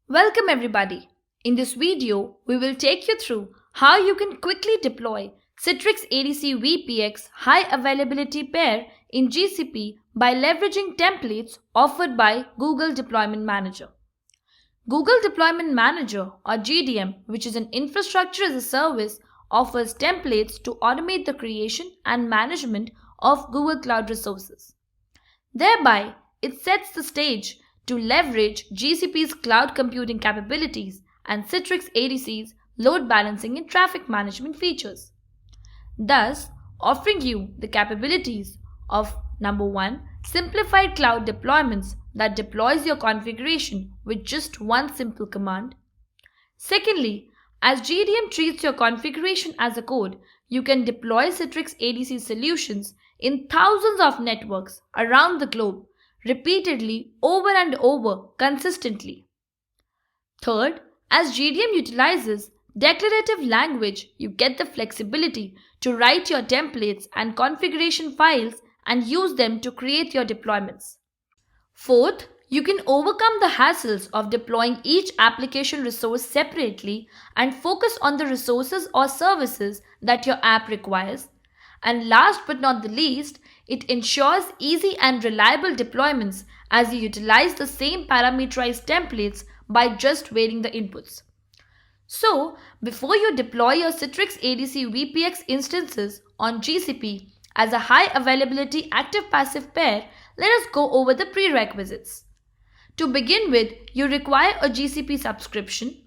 Welcome everybody. In this video, we will take you through how you can quickly deploy Citrix ADC VPX high availability pair in GCP by leveraging templates offered by Google Deployment Manager. Google Deployment Manager or GDM, which is an infrastructure as a service, offers templates to automate the creation and management of Google Cloud resources. Thereby, it sets the stage to leverage GCP's cloud computing capabilities and Citrix ADC's load balancing and traffic management features, thus offering you the capabilities of number 1, simplified cloud deployments that deploys your configuration with just one simple command. Secondly, as GDM treats your configuration as a code, you can deploy Citrix ADC solutions in thousands of networks around the globe, repeatedly over and over consistently. Third, as GDM utilizes declarative language, you get the flexibility to write your templates and configuration files and use them to create your deployments. Fourth, you can overcome the hassles of deploying each application resource separately and focus on the resources or services that your app requires. And last but not the least, it ensures easy and reliable deployments as you utilize the same parameterized templates by just varying the inputs. So, before you deploy your Citrix ADC VPX instances on GCP as a high availability active passive pair, let us go over the prerequisites. To begin with, you require a GCP subscription,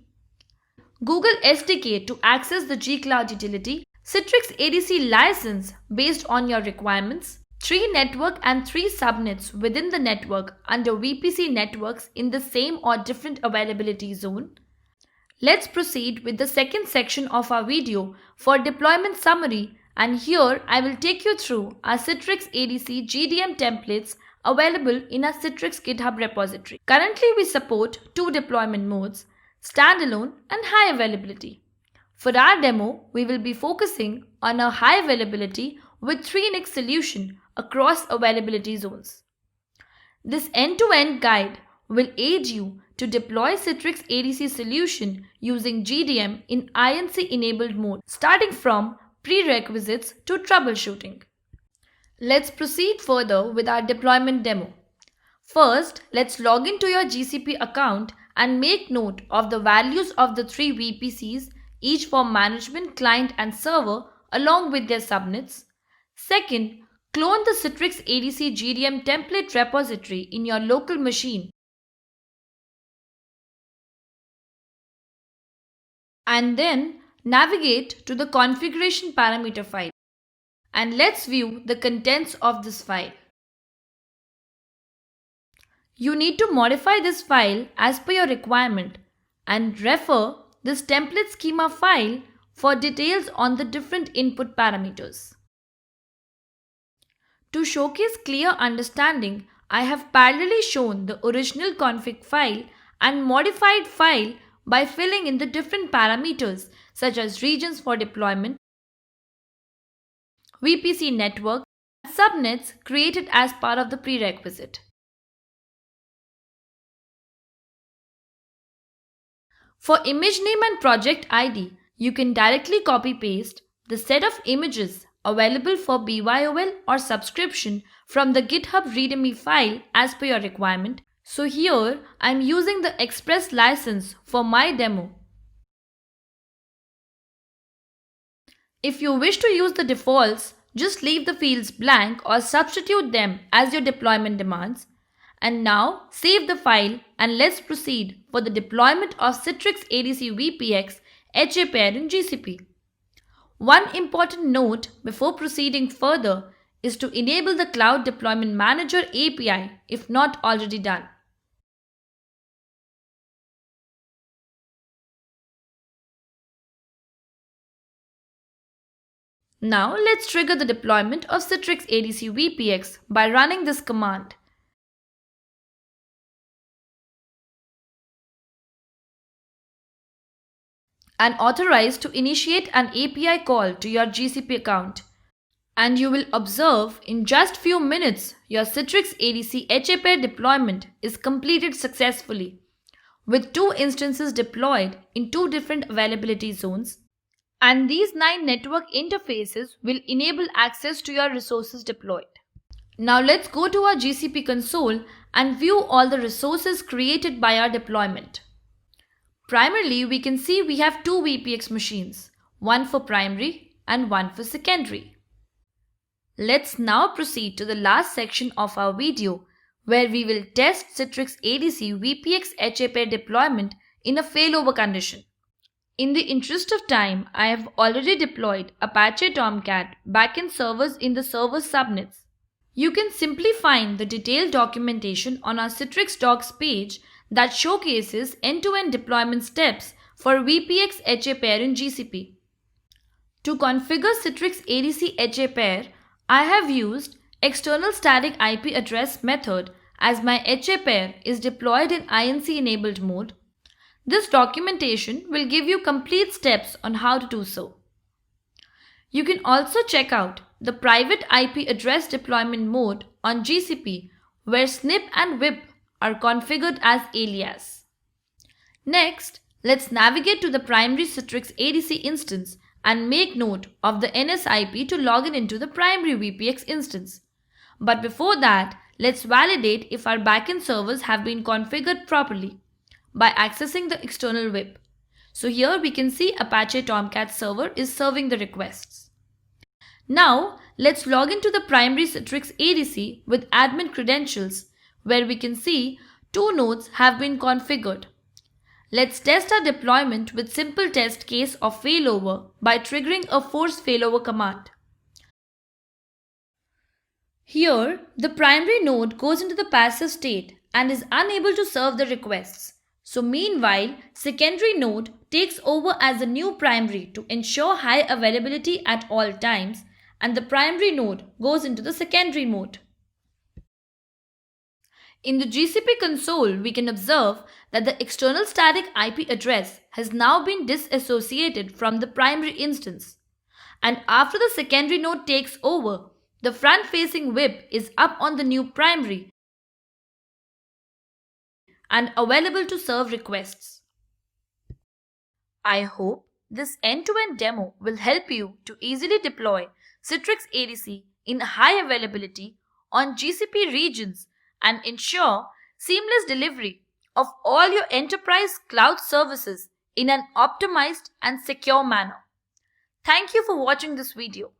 Google SDK to access the G-Cloud utility, Citrix ADC license based on your requirements, 3 network and 3 subnets within the network under VPC networks in the same or different availability zone. Let's proceed with the second section of our video for deployment summary, and here I will take you through our Citrix ADC GDM templates available in our Citrix GitHub repository. Currently we support 2 deployment modes, standalone and high availability. For our demo, we will be focusing on a high availability with 3 NIC solution across availability zones. This end-to-end guide will aid you to deploy Citrix ADC solution using GDM in INC enabled mode, starting from prerequisites to troubleshooting. Let's proceed further with our deployment demo. First, let's log into your GCP account and make note of the values of the 3 VPCs, each for management, client and server along with their subnets. Second, clone the Citrix ADC GDM template repository in your local machine and then navigate to the configuration parameter file. And let's view the contents of this file. You need to modify this file as per your requirement and refer this template schema file for details on the different input parameters. To showcase clear understanding, I have parallelly shown the original config file and modified file by filling in the different parameters such as regions for deployment, VPC network, and subnets created as part of the prerequisite. For image name and project ID, you can directly copy-paste the set of images available for BYOL or subscription from the GitHub README file as per your requirement. So here I am using the Express license for my demo. If you wish to use the defaults, just leave the fields blank or substitute them as your deployment demands. And now save the file and let's proceed for the deployment of Citrix ADC VPX HA pair in GCP. One important note before proceeding further is to enable the Cloud Deployment Manager API if not already done. Now let's trigger the deployment of Citrix ADC VPX by running this command. And authorize to initiate an API call to your GCP account. And you will observe in just few minutes your Citrix ADC HA pair deployment is completed successfully. with 2 instances deployed in 2 different availability zones. And these 9 network interfaces will enable access to your resources deployed. Now let's go to our GCP console and view all the resources created by our deployment. Primarily, we can see we have 2 VPX machines, one for primary and one for secondary. Let's now proceed to the last section of our video, where we will test Citrix ADC VPX HA pair deployment in a failover condition. In the interest of time, I have already deployed Apache Tomcat backend servers in the server subnets. You can simply find the detailed documentation on our Citrix docs page that showcases end-to-end deployment steps for VPX HA pair in GCP. To configure Citrix ADC HA pair, I have used external static IP address method as my HA pair is deployed in INC enabled mode. This documentation will give you complete steps on how to do so. You can also check out the private IP address deployment mode on GCP, where SNP and VIP are configured as alias. Next, let's navigate to the primary Citrix ADC instance and make note of the NSIP to log in into the primary VPX instance. But before that, let's validate if our backend servers have been configured properly by accessing the external VIP. So here we can see Apache Tomcat server is serving the requests. Now let's log into the primary Citrix ADC with admin credentials, where we can see 2 nodes have been configured. Let's test our deployment with simple test case of failover by triggering a force failover command. Here, the primary node goes into the passive state and is unable to serve the requests. So meanwhile, secondary node takes over as the new primary to ensure high availability at all times, and the primary node goes into the secondary mode. In the GCP console, we can observe that the external static IP address has now been disassociated from the primary instance. And after the secondary node takes over, the front-facing VIP is up on the new primary and available to serve requests. I hope this end-to-end demo will help you to easily deploy Citrix ADC in high availability on GCP regions and ensure seamless delivery of all your enterprise cloud services in an optimized and secure manner. Thank you for watching this video.